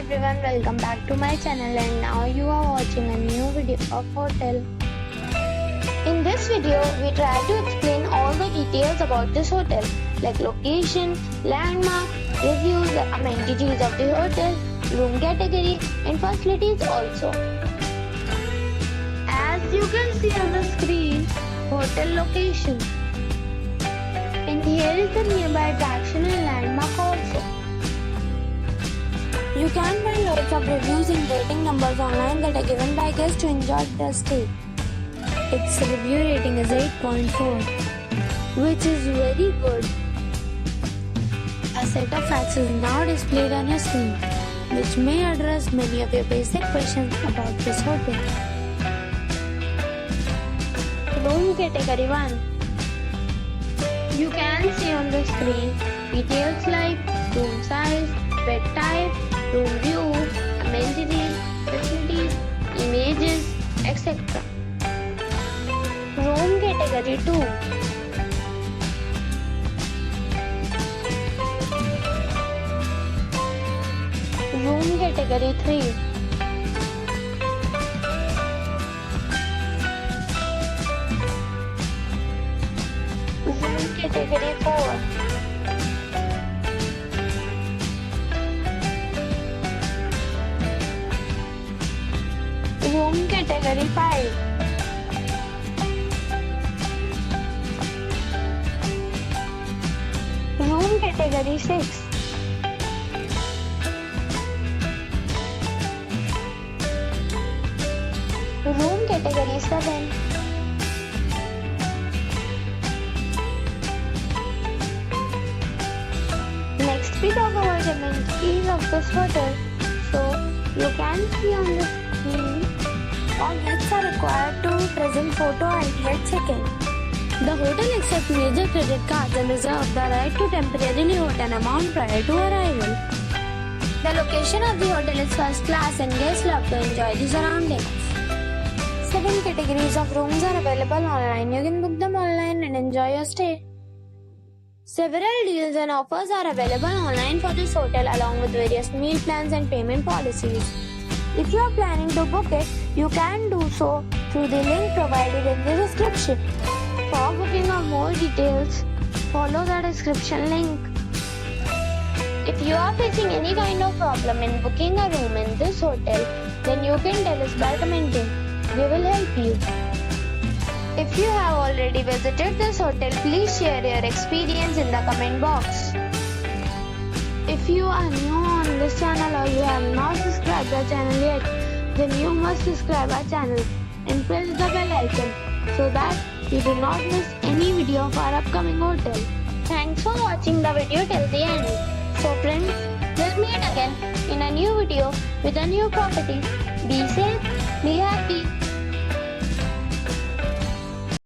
everyone, welcome back to my channel, and now you are watching a new video of hotel. In this video, we try to explain all the details about this hotel, like location, landmark, reviews, the amenities of the hotel, room category and facilities also. As you can see on the screen, hotel location. And here is the nearby attraction and landmark also. You can find lots of reviews and rating numbers online that are given by guests to enjoy their stay. Its review rating is 8.4, which is very good. A set of facts is now displayed on your screen, which may address many of your basic questions about this hotel. Room category 1. You can see on the screen details like room size, bed type, room view, amenities, facilities, images, etc. Room category 2. Room category 3. Room category 4. Room category 5. Room category 6. Room category 7. Next we talk about the amenities of this hotel. So you can see on the screen, all guests are required to present photo ID at check-in. The hotel accepts major credit cards and reserves the right to temporarily hold an amount prior to arrival. The location of the hotel is first class and guests love to enjoy the surroundings. 7 categories of rooms are available online. You can book them online and enjoy your stay. Several deals and offers are available online for this hotel along with various meal plans and payment policies. If you are planning to book it, you can do so through the link provided in the description. For booking or more details, follow the description link. If you are facing any kind of problem in booking a room in this hotel, then you can tell us by commenting. We will help you. If you have already visited this hotel, please share your experience in the comment box. If you are new on this channel or you have not subscribed our channel yet, then you must subscribe our channel and press the bell icon so that you do not miss any video of our upcoming hotel. Thanks for watching the video till the end. So friends, we'll meet again in a new video with a new property. Be safe, be happy.